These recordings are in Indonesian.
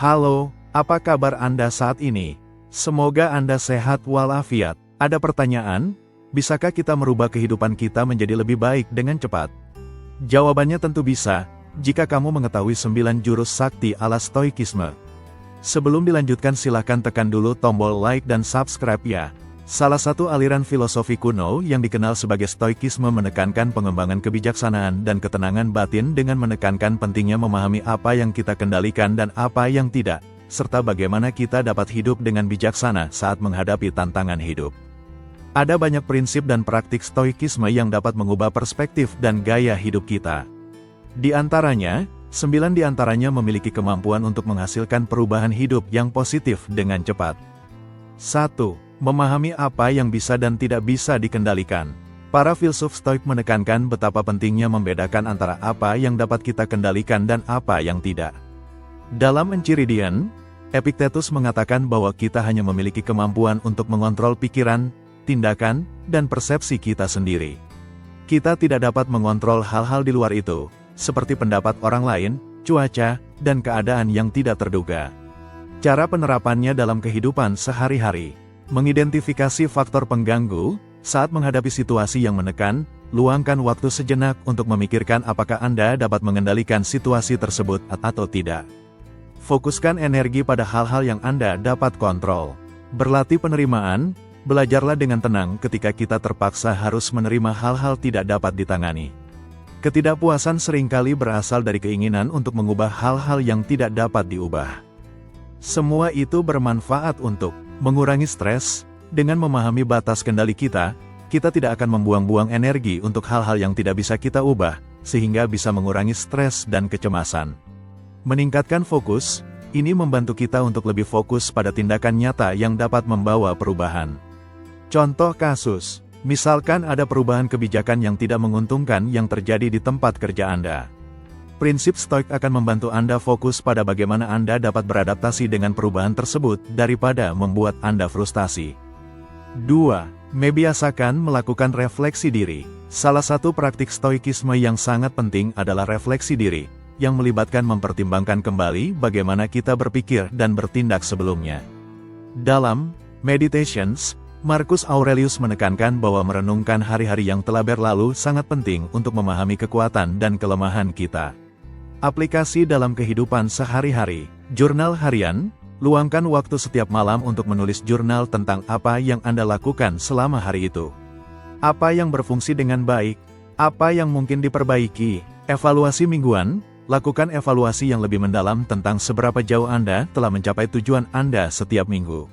Halo, apa kabar Anda saat ini? Semoga Anda sehat walafiat. Ada pertanyaan, bisakah kita merubah kehidupan kita menjadi lebih baik dengan cepat? Jawabannya tentu bisa, jika kamu mengetahui 9 jurus sakti ala stoikisme. Sebelum dilanjutkan silakan tekan dulu tombol like dan subscribe ya. Salah satu aliran filosofi kuno yang dikenal sebagai stoikisme menekankan pengembangan kebijaksanaan dan ketenangan batin dengan menekankan pentingnya memahami apa yang kita kendalikan dan apa yang tidak, serta bagaimana kita dapat hidup dengan bijaksana saat menghadapi tantangan hidup. Ada banyak prinsip dan praktik stoikisme yang dapat mengubah perspektif dan gaya hidup kita. Di antaranya, 9 di antaranya memiliki kemampuan untuk menghasilkan perubahan hidup yang positif dengan cepat. 1. Memahami apa yang bisa dan tidak bisa dikendalikan. Para filsuf stoik menekankan betapa pentingnya membedakan antara apa yang dapat kita kendalikan dan apa yang tidak. Dalam Enchiridion, Epictetus mengatakan bahwa kita hanya memiliki kemampuan untuk mengontrol pikiran, tindakan, dan persepsi kita sendiri. Kita tidak dapat mengontrol hal-hal di luar itu, seperti pendapat orang lain, cuaca, dan keadaan yang tidak terduga. Cara penerapannya dalam kehidupan sehari-hari. Mengidentifikasi faktor pengganggu, saat menghadapi situasi yang menekan, luangkan waktu sejenak untuk memikirkan apakah Anda dapat mengendalikan situasi tersebut atau tidak. Fokuskan energi pada hal-hal yang Anda dapat kontrol. Berlatih penerimaan, belajarlah dengan tenang ketika kita terpaksa harus menerima hal-hal tidak dapat ditangani. Ketidakpuasan seringkali berasal dari keinginan untuk mengubah hal-hal yang tidak dapat diubah. Semua itu bermanfaat untuk mengurangi stres. Dengan memahami batas kendali kita, kita tidak akan membuang-buang energi untuk hal-hal yang tidak bisa kita ubah, sehingga bisa mengurangi stres dan kecemasan. Meningkatkan fokus, ini membantu kita untuk lebih fokus pada tindakan nyata yang dapat membawa perubahan. Contoh kasus, misalkan ada perubahan kebijakan yang tidak menguntungkan yang terjadi di tempat kerja Anda. Prinsip stoik akan membantu Anda fokus pada bagaimana Anda dapat beradaptasi dengan perubahan tersebut daripada membuat Anda frustasi. 2. Membiasakan melakukan refleksi diri. Salah satu praktik stoikisme yang sangat penting adalah refleksi diri, yang melibatkan mempertimbangkan kembali bagaimana kita berpikir dan bertindak sebelumnya. Dalam Meditations, Marcus Aurelius menekankan bahwa merenungkan hari-hari yang telah berlalu sangat penting untuk memahami kekuatan dan kelemahan kita. Aplikasi dalam kehidupan sehari-hari. Jurnal harian, luangkan waktu setiap malam untuk menulis jurnal tentang apa yang Anda lakukan selama hari itu. Apa yang berfungsi dengan baik, apa yang mungkin diperbaiki. Evaluasi mingguan, lakukan evaluasi yang lebih mendalam tentang seberapa jauh Anda telah mencapai tujuan Anda setiap minggu.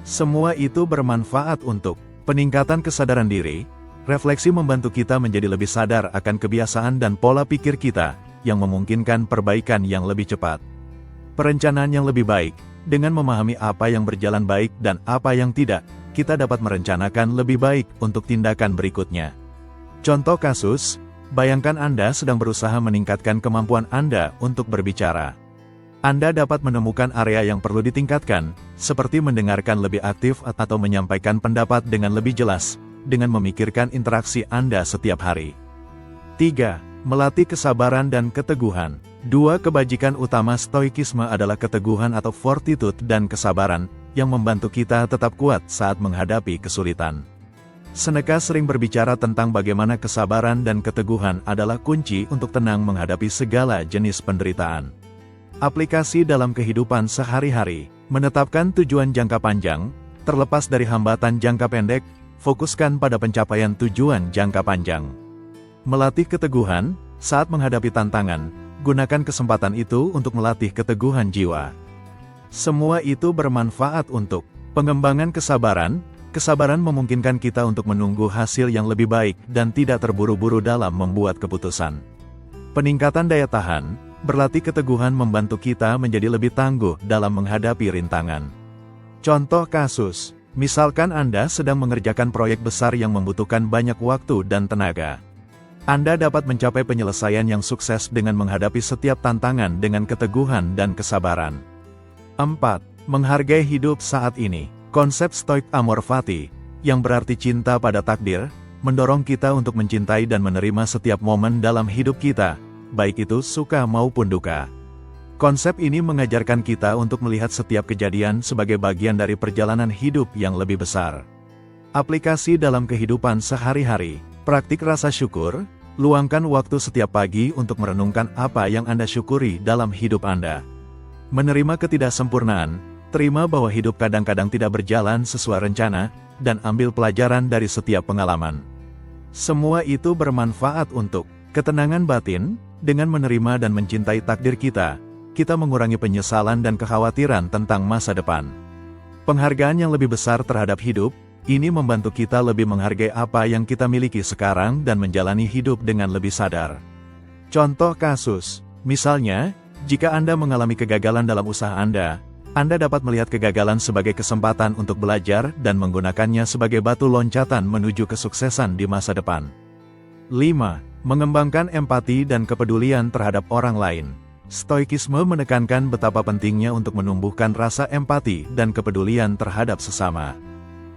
Semua itu bermanfaat untuk peningkatan kesadaran diri. Refleksi membantu kita menjadi lebih sadar akan kebiasaan dan pola pikir kita, yang memungkinkan perbaikan yang lebih cepat. Perencanaan yang lebih baik, dengan memahami apa yang berjalan baik dan apa yang tidak, kita dapat merencanakan lebih baik untuk tindakan berikutnya. Contoh kasus, bayangkan Anda sedang berusaha meningkatkan kemampuan Anda untuk berbicara. Anda dapat menemukan area yang perlu ditingkatkan, seperti mendengarkan lebih aktif atau menyampaikan pendapat dengan lebih jelas, dengan memikirkan interaksi Anda setiap hari. 3. Melatih kesabaran dan keteguhan. 2 kebajikan utama stoikisme adalah keteguhan atau fortitude dan kesabaran, yang membantu kita tetap kuat saat menghadapi kesulitan. Seneca sering berbicara tentang bagaimana kesabaran dan keteguhan adalah kunci untuk tenang menghadapi segala jenis penderitaan. Aplikasi dalam kehidupan sehari-hari. Menetapkan tujuan jangka panjang, terlepas dari hambatan jangka pendek, fokuskan pada pencapaian tujuan jangka panjang. Melatih keteguhan, saat menghadapi tantangan, gunakan kesempatan itu untuk melatih keteguhan jiwa. Semua itu bermanfaat untuk pengembangan kesabaran. Kesabaran memungkinkan kita untuk menunggu hasil yang lebih baik dan tidak terburu-buru dalam membuat keputusan. Peningkatan daya tahan, berlatih keteguhan membantu kita menjadi lebih tangguh dalam menghadapi rintangan. Contoh kasus, misalkan Anda sedang mengerjakan proyek besar yang membutuhkan banyak waktu dan tenaga. Anda dapat mencapai penyelesaian yang sukses dengan menghadapi setiap tantangan dengan keteguhan dan kesabaran. 4. Menghargai hidup saat ini. Konsep stoik amor fati, yang berarti cinta pada takdir, mendorong kita untuk mencintai dan menerima setiap momen dalam hidup kita, baik itu suka maupun duka. Konsep ini mengajarkan kita untuk melihat setiap kejadian sebagai bagian dari perjalanan hidup yang lebih besar. Aplikasi dalam kehidupan sehari-hari. Praktik rasa syukur, luangkan waktu setiap pagi untuk merenungkan apa yang Anda syukuri dalam hidup Anda. Menerima ketidaksempurnaan, terima bahwa hidup kadang-kadang tidak berjalan sesuai rencana, dan ambil pelajaran dari setiap pengalaman. Semua itu bermanfaat untuk ketenangan batin. Dengan menerima dan mencintai takdir kita mengurangi penyesalan dan kekhawatiran tentang masa depan. Penghargaan yang lebih besar terhadap hidup, ini membantu kita lebih menghargai apa yang kita miliki sekarang dan menjalani hidup dengan lebih sadar. Contoh kasus, misalnya, jika Anda mengalami kegagalan dalam usaha Anda dapat melihat kegagalan sebagai kesempatan untuk belajar dan menggunakannya sebagai batu loncatan menuju kesuksesan di masa depan. 5. Mengembangkan empati dan kepedulian terhadap orang lain. Stoikisme menekankan betapa pentingnya untuk menumbuhkan rasa empati dan kepedulian terhadap sesama.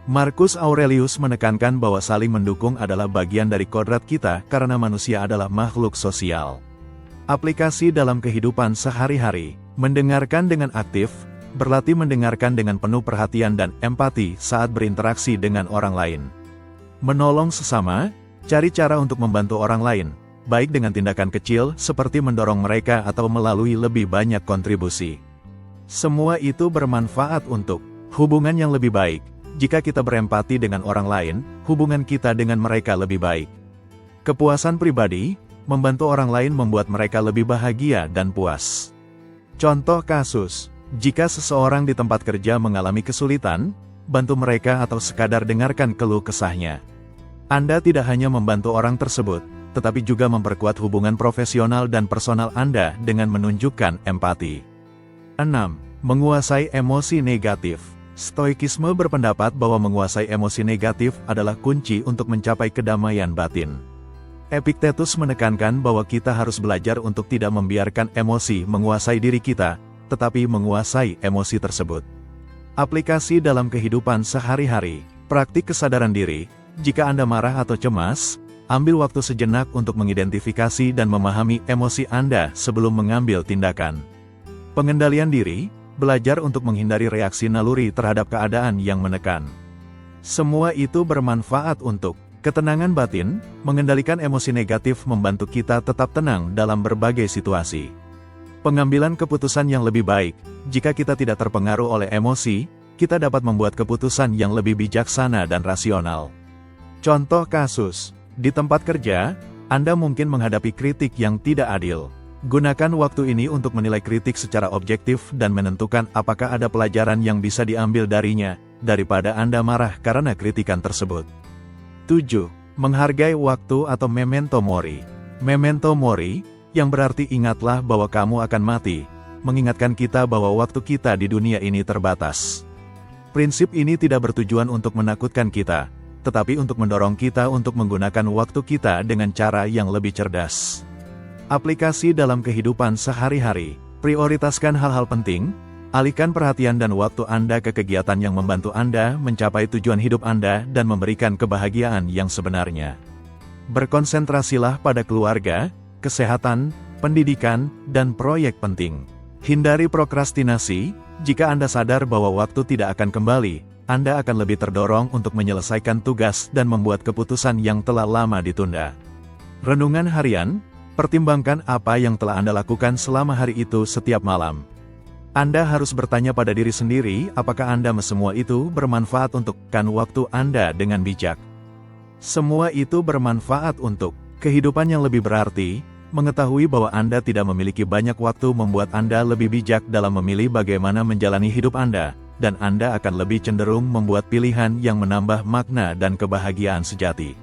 Marcus Aurelius menekankan bahwa saling mendukung adalah bagian dari kodrat kita karena manusia adalah makhluk sosial. Aplikasi dalam kehidupan sehari-hari. Mendengarkan dengan aktif, berlatih mendengarkan dengan penuh perhatian dan empati saat berinteraksi dengan orang lain. Menolong sesama. Cari cara untuk membantu orang lain, baik dengan tindakan kecil seperti mendorong mereka atau melalui lebih banyak kontribusi. Semua itu bermanfaat untuk hubungan yang lebih baik. Jika kita berempati dengan orang lain, hubungan kita dengan mereka lebih baik. Kepuasan pribadi, membantu orang lain membuat mereka lebih bahagia dan puas. Contoh kasus, jika seseorang di tempat kerja mengalami kesulitan, bantu mereka atau sekadar dengarkan keluh kesahnya. Anda tidak hanya membantu orang tersebut, tetapi juga memperkuat hubungan profesional dan personal Anda dengan menunjukkan empati. 6. Menguasai emosi negatif. Stoikisme berpendapat bahwa menguasai emosi negatif adalah kunci untuk mencapai kedamaian batin. Epictetus menekankan bahwa kita harus belajar untuk tidak membiarkan emosi menguasai diri kita, tetapi menguasai emosi tersebut. Aplikasi dalam kehidupan sehari-hari. Praktik kesadaran diri. Jika Anda marah atau cemas, ambil waktu sejenak untuk mengidentifikasi dan memahami emosi Anda sebelum mengambil tindakan. Pengendalian diri, belajar untuk menghindari reaksi naluri terhadap keadaan yang menekan. Semua itu bermanfaat untuk ketenangan batin. Mengendalikan emosi negatif membantu kita tetap tenang dalam berbagai situasi. Pengambilan keputusan yang lebih baik. Jika kita tidak terpengaruh oleh emosi, kita dapat membuat keputusan yang lebih bijaksana dan rasional. Contoh kasus, di tempat kerja, Anda mungkin menghadapi kritik yang tidak adil. Gunakan waktu ini untuk menilai kritik secara objektif dan menentukan apakah ada pelajaran yang bisa diambil darinya, daripada Anda marah karena kritikan tersebut. 7. Menghargai waktu atau memento mori. Memento mori, yang berarti ingatlah bahwa kamu akan mati, mengingatkan kita bahwa waktu kita di dunia ini terbatas. Prinsip ini tidak bertujuan untuk menakutkan kita, tetapi untuk mendorong kita untuk menggunakan waktu kita dengan cara yang lebih cerdas. Aplikasi dalam kehidupan sehari-hari. Prioritaskan hal-hal penting, alihkan perhatian dan waktu Anda ke kegiatan yang membantu Anda mencapai tujuan hidup Anda dan memberikan kebahagiaan yang sebenarnya. Berkonsentrasilah pada keluarga, kesehatan, pendidikan, dan proyek penting. Hindari prokrastinasi. Jika Anda sadar bahwa waktu tidak akan kembali, Anda akan lebih terdorong untuk menyelesaikan tugas dan membuat keputusan yang telah lama ditunda. Renungan harian, pertimbangkan apa yang telah Anda lakukan selama hari itu setiap malam. Anda harus bertanya pada diri sendiri apakah Anda semua itu bermanfaat untuk waktu Anda dengan bijak. Semua itu bermanfaat untuk kehidupan yang lebih berarti. Mengetahui bahwa Anda tidak memiliki banyak waktu membuat Anda lebih bijak dalam memilih bagaimana menjalani hidup Anda, dan Anda akan lebih cenderung membuat pilihan yang menambah makna dan kebahagiaan sejati.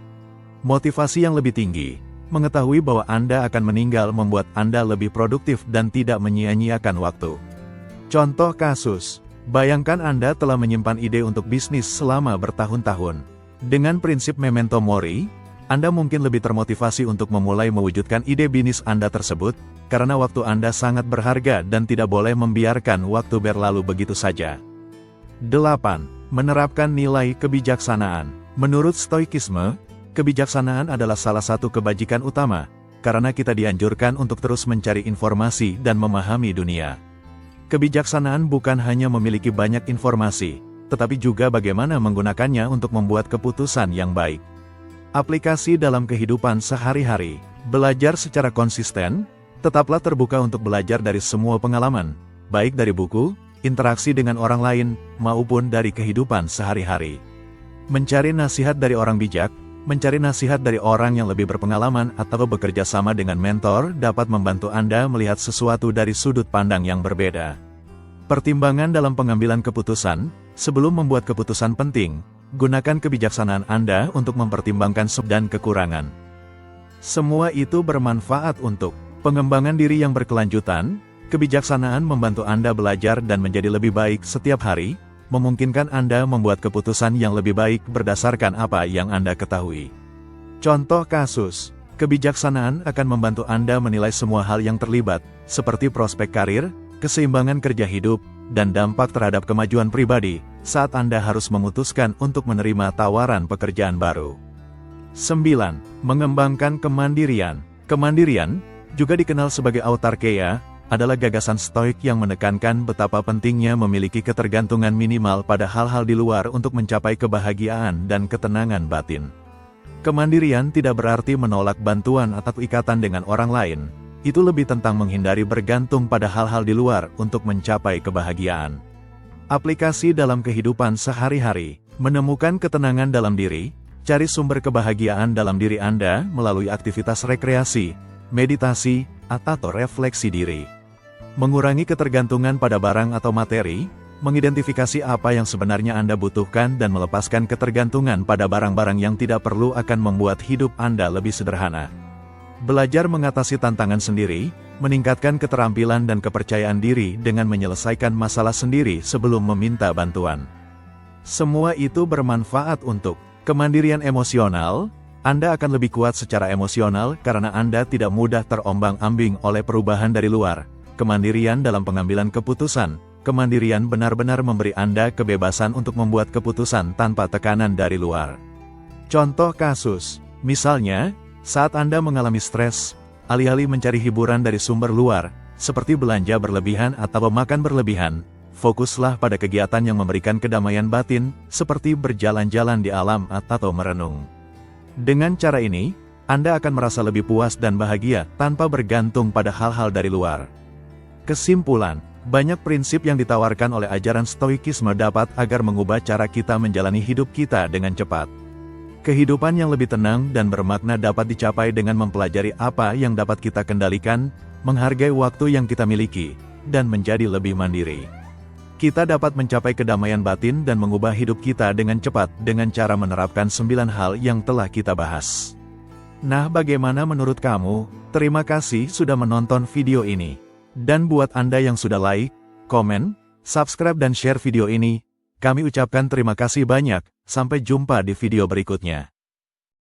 Motivasi yang lebih tinggi, mengetahui bahwa Anda akan meninggal membuat Anda lebih produktif dan tidak menyia-nyiakan waktu. Contoh kasus, bayangkan Anda telah menyimpan ide untuk bisnis selama bertahun-tahun. Dengan prinsip memento mori, Anda mungkin lebih termotivasi untuk memulai mewujudkan ide bisnis Anda tersebut, karena waktu Anda sangat berharga dan tidak boleh membiarkan waktu berlalu begitu saja. 8. Menerapkan nilai kebijaksanaan. Menurut Stoikisme, kebijaksanaan adalah salah satu kebajikan utama, karena kita dianjurkan untuk terus mencari informasi dan memahami dunia. Kebijaksanaan bukan hanya memiliki banyak informasi, tetapi juga bagaimana menggunakannya untuk membuat keputusan yang baik. Aplikasi dalam kehidupan sehari-hari. Belajar secara konsisten, tetaplah terbuka untuk belajar dari semua pengalaman, baik dari buku, interaksi dengan orang lain, maupun dari kehidupan sehari-hari. Mencari nasihat dari orang bijak, mencari nasihat dari orang yang lebih berpengalaman atau bekerja sama dengan mentor dapat membantu Anda melihat sesuatu dari sudut pandang yang berbeda. Pertimbangan dalam pengambilan keputusan. Sebelum membuat keputusan penting, gunakan kebijaksanaan Anda untuk mempertimbangkan sub dan kekurangan. Semua itu bermanfaat untuk pengembangan diri yang berkelanjutan. Kebijaksanaan membantu Anda belajar dan menjadi lebih baik setiap hari, memungkinkan Anda membuat keputusan yang lebih baik berdasarkan apa yang Anda ketahui. Contoh kasus, kebijaksanaan akan membantu Anda menilai semua hal yang terlibat, seperti prospek karir, keseimbangan kerja hidup, dan dampak terhadap kemajuan pribadi, saat Anda harus memutuskan untuk menerima tawaran pekerjaan baru. 9. Mengembangkan kemandirian. Kemandirian, juga dikenal sebagai autarkeia, adalah gagasan stoik yang menekankan betapa pentingnya memiliki ketergantungan minimal pada hal-hal di luar untuk mencapai kebahagiaan dan ketenangan batin. Kemandirian tidak berarti menolak bantuan atau ikatan dengan orang lain. Itu lebih tentang menghindari bergantung pada hal-hal di luar untuk mencapai kebahagiaan. Aplikasi dalam kehidupan sehari-hari. Menemukan ketenangan dalam diri. Cari sumber kebahagiaan dalam diri Anda melalui aktivitas rekreasi, meditasi, atau refleksi diri. Mengurangi ketergantungan pada barang atau materi, mengidentifikasi apa yang sebenarnya Anda butuhkan dan melepaskan ketergantungan pada barang-barang yang tidak perlu akan membuat hidup Anda lebih sederhana. Belajar mengatasi tantangan sendiri, meningkatkan keterampilan dan kepercayaan diri dengan menyelesaikan masalah sendiri sebelum meminta bantuan. Semua itu bermanfaat untuk kemandirian emosional. Anda akan lebih kuat secara emosional karena Anda tidak mudah terombang-ambing oleh perubahan dari luar. Kemandirian dalam pengambilan keputusan. Kemandirian benar-benar memberi Anda kebebasan untuk membuat keputusan tanpa tekanan dari luar. Contoh kasus, misalnya, saat Anda mengalami stres, alih-alih mencari hiburan dari sumber luar, seperti belanja berlebihan atau makan berlebihan, fokuslah pada kegiatan yang memberikan kedamaian batin, seperti berjalan-jalan di alam atau merenung. Dengan cara ini, Anda akan merasa lebih puas dan bahagia tanpa bergantung pada hal-hal dari luar. Kesimpulan, banyak prinsip yang ditawarkan oleh ajaran Stoikisme dapat agar mengubah cara kita menjalani hidup kita dengan cepat. Kehidupan yang lebih tenang dan bermakna dapat dicapai dengan mempelajari apa yang dapat kita kendalikan, menghargai waktu yang kita miliki, dan menjadi lebih mandiri. Kita dapat mencapai kedamaian batin dan mengubah hidup kita dengan cepat dengan cara menerapkan 9 hal yang telah kita bahas. Nah, bagaimana menurut kamu? Terima kasih sudah menonton video ini. Dan buat Anda yang sudah like, komen, subscribe dan share video ini, kami ucapkan terima kasih banyak. Sampai jumpa di video berikutnya.